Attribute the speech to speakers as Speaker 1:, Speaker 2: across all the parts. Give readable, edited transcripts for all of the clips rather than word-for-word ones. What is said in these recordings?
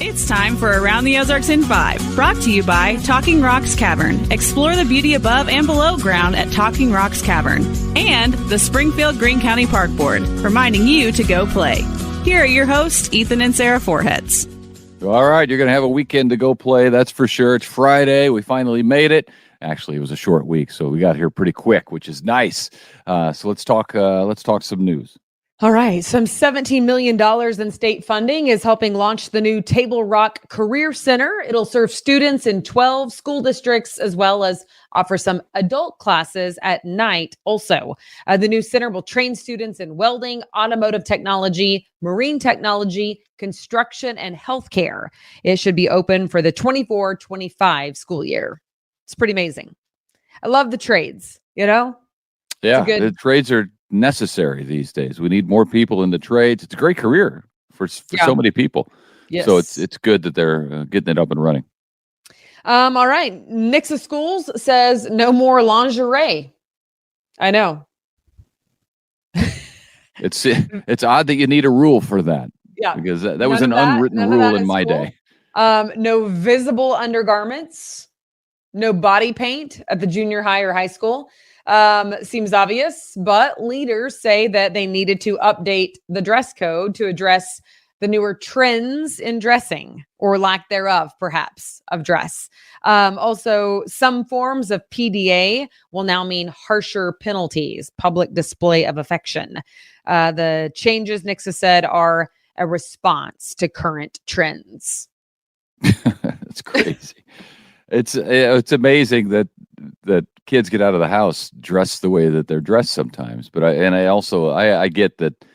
Speaker 1: It's time for Around the Ozarks in 5, brought to you by Talking Rocks Cavern. Explore the beauty above and below ground at Talking Rocks Cavern. And the Springfield Greene County Park Board, reminding you to go play. Here are your hosts, Ethan and Sarah Foreheads.
Speaker 2: All right, you're going to have a weekend to go play, that's for sure. It's Friday. We finally made it. Actually, it was a short week, so we got here pretty quick, which is nice. So let's talk some news.
Speaker 3: All right. Some $17 million in state funding is helping launch the new Table Rock Career Center. It'll serve students in 12 school districts as well as offer some adult classes at night also. The new center will train students in welding, automotive technology, marine technology, construction, and healthcare. It should be open for the 24-25 school year. It's pretty amazing. I love the trades, you know?
Speaker 2: Yeah, the trades are necessary these days. We need more people in the trades. It's a great career for so many people.
Speaker 3: Yes.
Speaker 2: So it's good that they're getting it up and running.
Speaker 3: All right. Nixa Schools says no more lingerie. I know.
Speaker 2: It's odd that you need a rule for that.
Speaker 3: Yeah.
Speaker 2: Because that was an unwritten rule in my day.
Speaker 3: No visible undergarments. No body paint at the junior high or high school. Seems obvious, but leaders say that they needed to update the dress code to address the newer trends in dressing, or lack thereof, perhaps, of dress. Also, some forms of PDA will now mean harsher penalties, public display of affection. The changes, Nixa said, are a response to current trends.
Speaker 2: It's crazy. It's amazing that kids get out of the house dressed the way that they're dressed sometimes. But I get that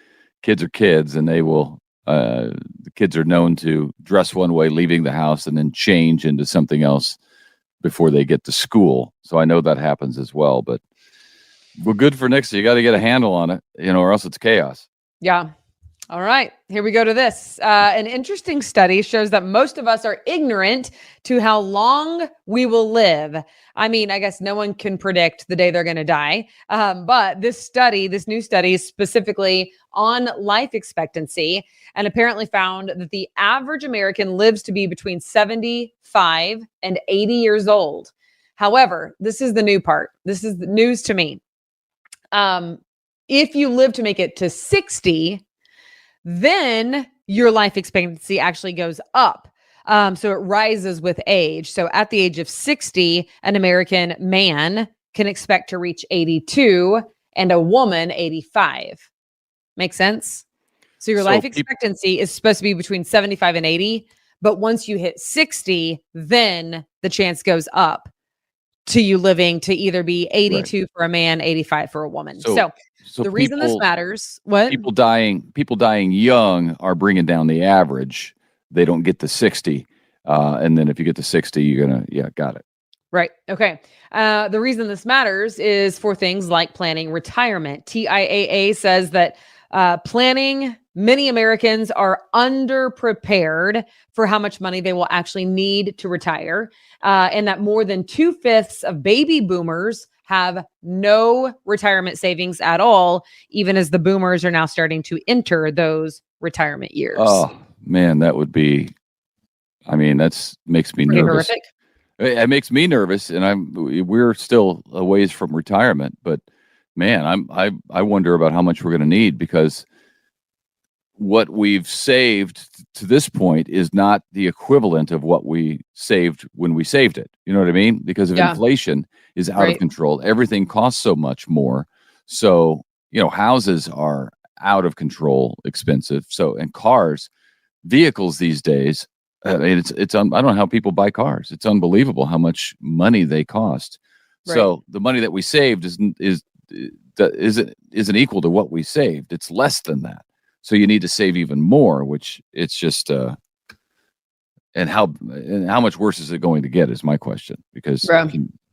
Speaker 2: kids are kids, and they will. The kids are known to dress one way, leaving the house, and then change into something else before they get to school. So I know that happens as well. But we're good for Nixa. You got to get a handle on it, or else it's chaos.
Speaker 3: Yeah. All right, here we go to this. An interesting study shows that most of us are ignorant to how long we will live. I mean, I guess no one can predict the day they're going to die. But this new study is specifically on life expectancy, and apparently found that the average American lives to be between 75 and 80 years old. However, this is the new part. This is the news to me. If you live to make it to 60, then your life expectancy actually goes up. So it rises with age. So at the age of 60, an American man can expect to reach 82 and a woman 85. Make sense? So your life expectancy is supposed to be between 75 and 80. But once you hit 60, then the chance goes up to you living to either be 82 for a man, 85 for a woman. So the reason this matters,
Speaker 2: people dying young are bringing down the average. They don't get to 60. And then if you get to 60, you're going to, got it.
Speaker 3: Right. Okay. The reason this matters is for things like planning retirement. TIAA says that many Americans are underprepared for how much money they will actually need to retire. And that more than 2/5 of baby boomers have no retirement savings at all, even as the boomers are now starting to enter those retirement years.
Speaker 2: Oh, man, that would be, that makes me nervous.
Speaker 3: Horrific.
Speaker 2: It makes me nervous, and we're still a ways from retirement, but man, I wonder about how much we're going to need, because what we've saved to this point is not the equivalent of what we saved when we saved it. You know what I mean? Because of inflation is out of control. Everything costs so much more. So, houses are out of control expensive. So, and vehicles these days, I don't know how people buy cars. It's unbelievable how much money they cost. Right. So the money that we saved isn't equal to what we saved. It's less than that. So you need to save even more, which it's just, and how much worse is it going to get is my question, because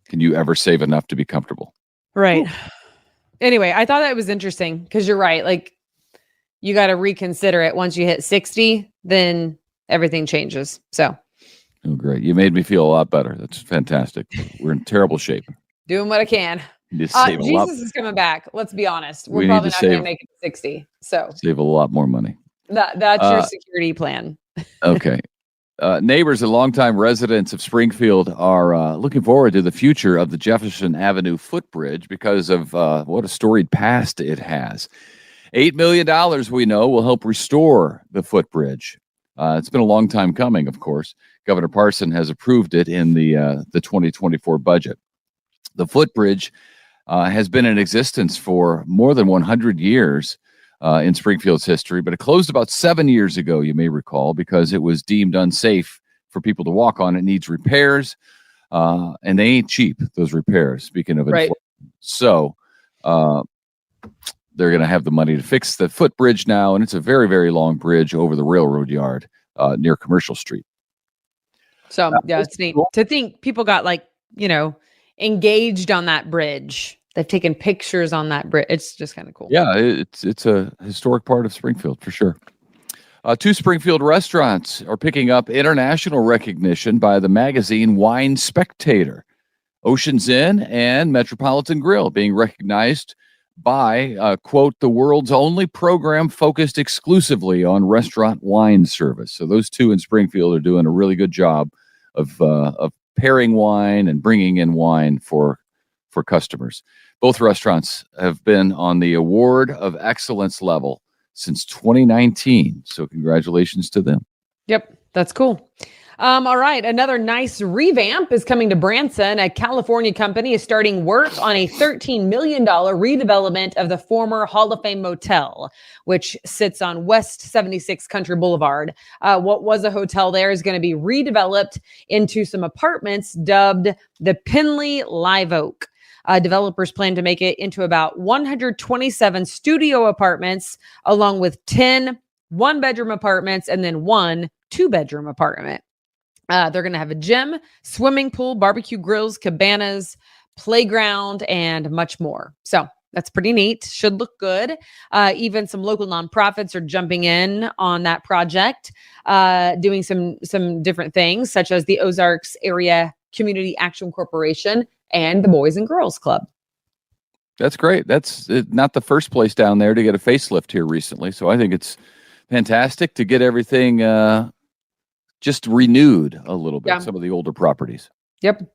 Speaker 2: can you ever save enough to be comfortable?
Speaker 3: Right. Ooh. Anyway, I thought that was interesting, because you're right. Like, you got to reconsider it once you hit 60, then everything changes. So.
Speaker 2: Oh, great. You made me feel a lot better. That's fantastic. We're in terrible shape.
Speaker 3: Doing what I can. Jesus is coming back. Let's be honest. We're probably not going to make it to 60. So
Speaker 2: save a lot more money.
Speaker 3: That's your security plan.
Speaker 2: Okay. Neighbors and longtime residents of Springfield are looking forward to the future of the Jefferson Avenue footbridge because of what a storied past it has. $8 million, we know, will help restore the footbridge. It's been a long time coming, of course. Governor Parson has approved it in the 2024 budget. The footbridge has been in existence for more than 100 years in Springfield's history, but it closed about 7 years ago, you may recall, because it was deemed unsafe for people to walk on. It needs repairs, and they ain't cheap, those repairs, speaking of inflation. So they're going to have the money to fix the footbridge now, and it's a very, very long bridge over the railroad yard near Commercial Street.
Speaker 3: So, yeah, it's neat to think people got engaged on that bridge. They've taken pictures on that bridge. It's just kind of cool.
Speaker 2: Yeah, it's a historic part of Springfield for sure. 2 Springfield restaurants are picking up international recognition by the magazine Wine Spectator. Ocean's Inn and Metropolitan Grill being recognized by, quote, the world's only program focused exclusively on restaurant wine service. So those 2 in Springfield are doing a really good job of pairing wine and bringing in wine for customers. Both restaurants have been on the Award of Excellence level since 2019. So congratulations to them. Yep,
Speaker 3: that's cool. All right, another nice revamp is coming to Branson. A California company is starting work on a $13 million redevelopment of the former Hall of Fame Motel, which sits on West 76 Country Boulevard. What was a hotel there is going to be redeveloped into some apartments dubbed the Penley Live Oak. Developers plan to make it into about 127 studio apartments, along with 10 one-bedroom apartments and then 1 two-bedroom apartment. They're going to have a gym, swimming pool, barbecue grills, cabanas, playground, and much more. So that's pretty neat. Should look good. Even some local nonprofits are jumping in on that project, doing some different things, such as the Ozarks Area Community Action Corporation and the Boys and Girls Club.
Speaker 2: That's great. That's not the first place down there to get a facelift here recently. So I think it's fantastic to get everything just renewed a little bit, some of the older properties.
Speaker 3: Yep.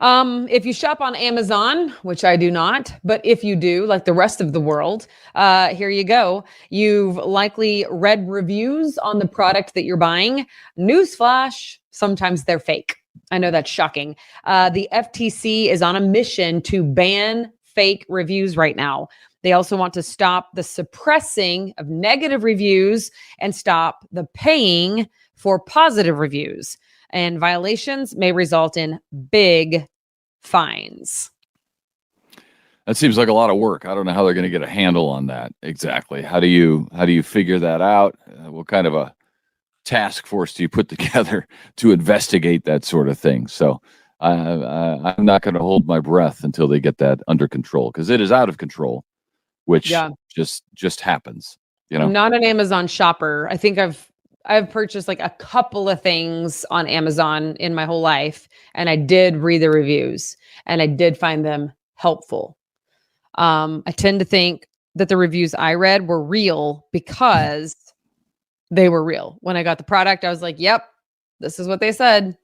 Speaker 3: If you shop on Amazon, which I do not, but if you do, like the rest of the world, here you go. You've likely read reviews on the product that you're buying. Newsflash, sometimes they're fake. I know that's shocking. The FTC is on a mission to ban fake reviews right now. They also want to stop the suppressing of negative reviews and stop the paying for positive reviews. And violations may result in big fines.
Speaker 2: That seems like a lot of work. I don't know how they're going to get a handle on that exactly. How do you figure that out? What kind of a task force do you put together to investigate that sort of thing? So I'm not going to hold my breath until they get that under control, because it is out of control, which just happens.
Speaker 3: I'm not an Amazon shopper. I think I've purchased like a couple of things on Amazon in my whole life, and I did read the reviews and I did find them helpful. I tend to think that the reviews I read were real because they were real. When I got the product, I was like, yep, this is what they said.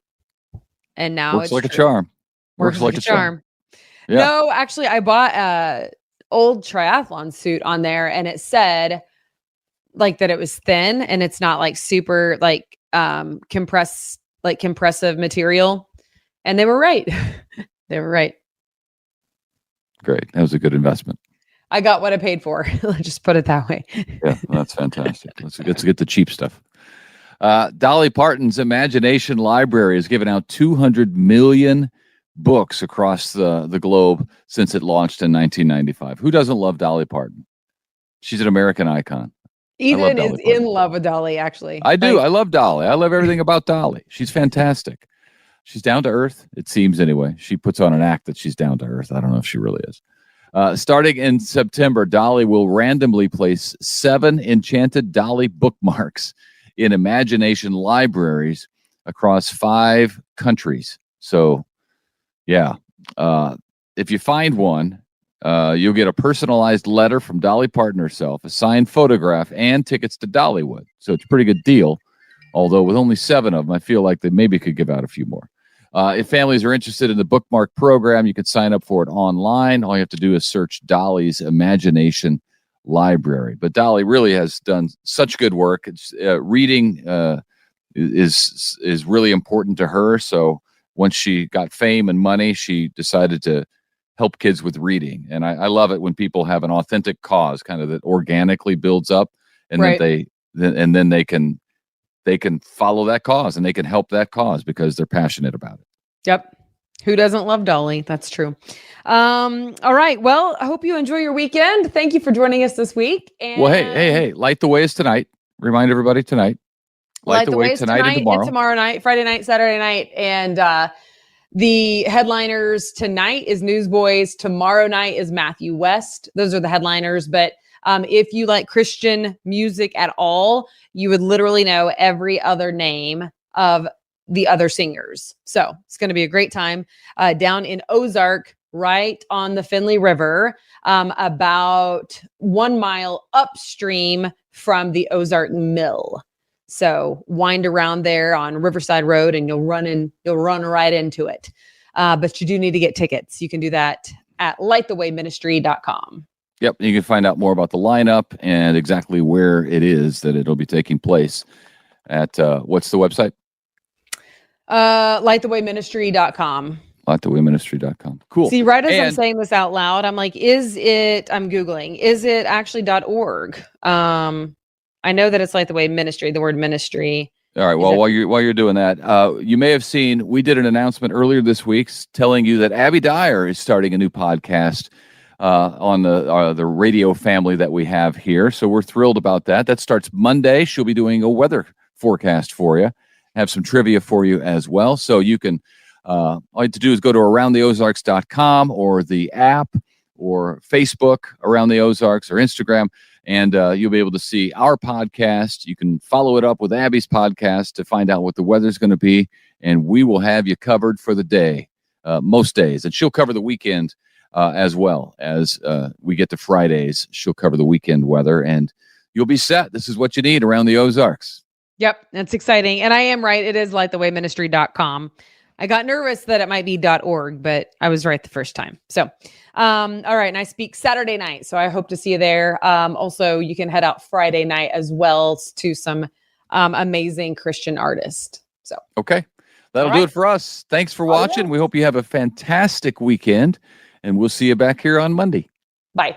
Speaker 3: And now
Speaker 2: works like a charm.
Speaker 3: Works like a charm. Yeah. No, actually, I bought a old triathlon suit on there, and it said like that it was thin and it's not like super like compressive material. And they were right. They were right.
Speaker 2: Great. That was a good investment.
Speaker 3: I got what I paid for. Let's just put it that way.
Speaker 2: Yeah, that's fantastic. Let's get the cheap stuff. Dolly Parton's Imagination Library has given out 200 million books across the globe since it launched in 1995. Who doesn't love Dolly Parton? She's an American icon.
Speaker 3: Ethan is in love with Dolly, actually.
Speaker 2: I do. I love Dolly. I love everything about Dolly. She's fantastic. She's down to earth, it seems anyway. She puts on an act that she's down to earth. I don't know if she really is. Starting in September, Dolly will randomly place 7 enchanted Dolly bookmarks in imagination libraries across 5 countries. So, yeah, if you find one, you'll get a personalized letter from Dolly Parton herself, a signed photograph, and tickets to Dollywood. So it's a pretty good deal. Although with only 7 of them, I feel like they maybe could give out a few more. If families are interested in the bookmark program, you can sign up for it online. All you have to do is search Dolly's Imagination Library. But Dolly really has done such good work. It's, reading is really important to her. So once she got fame and money, she decided to help kids with reading. And I love it when people have an authentic cause, kind of that organically builds up, and
Speaker 3: Right.
Speaker 2: then they can follow that cause and they can help that cause because they're passionate about it.
Speaker 3: Yep. Who doesn't love Dolly? That's true. All right. Well, I hope you enjoy your weekend. Thank you for joining us this week. And
Speaker 2: Well, hey, Light the Way is tonight. Remind everybody tonight. Light the Way
Speaker 3: is
Speaker 2: tonight and tomorrow.
Speaker 3: And tomorrow night, Friday night, Saturday night. And the headliners tonight is Newsboys. Tomorrow night is Matthew West. Those are the headliners. But if you like Christian music at all, you would literally know every other name of the other singers. So it's going to be a great time down in Ozark, right on the Finley River, about 1 mile upstream from the Ozark Mill. So wind around there on Riverside Road and you'll run right into it. But you do need to get tickets. You can do that at lightthewayministry.com.
Speaker 2: Yep. You can find out more about the lineup and exactly where it is that it'll be taking place at, what's the website?
Speaker 3: Lightthewayministry.com.
Speaker 2: Lightthewayministry.com. Cool.
Speaker 3: See, right as I'm saying this out loud, I'm like, I'm Googling, is it actually .org? I know that it's Light the Way Ministry, the word ministry.
Speaker 2: All right. Well, while you're doing that, you may have seen, we did an announcement earlier this week telling you that Abby Dyer is starting a new podcast on the radio family that we have here. So we're thrilled about that. That starts Monday. She'll be doing a weather forecast for you, have some trivia for you as well. So you can, all you have to do is go to aroundtheozarks.com or the app or Facebook Around the Ozarks or Instagram, and you'll be able to see our podcast. You can follow it up with Abby's podcast to find out what the weather's going to be, and we will have you covered for the day, most days. And she'll cover the weekend as well as we get to Fridays. She'll cover the weekend weather, and you'll be set. This is what you need around the Ozarks.
Speaker 3: Yep, that's exciting. And I am right. It is lightthewayministry.com. I got nervous that it might be .org, but I was right the first time. So, all right. And I speak Saturday night, so I hope to see you there. Also, you can head out Friday night as well to some amazing Christian artists. So,
Speaker 2: okay. That'll do it for us. Thanks for watching. We hope you have a fantastic weekend, and we'll see you back here on Monday.
Speaker 3: Bye.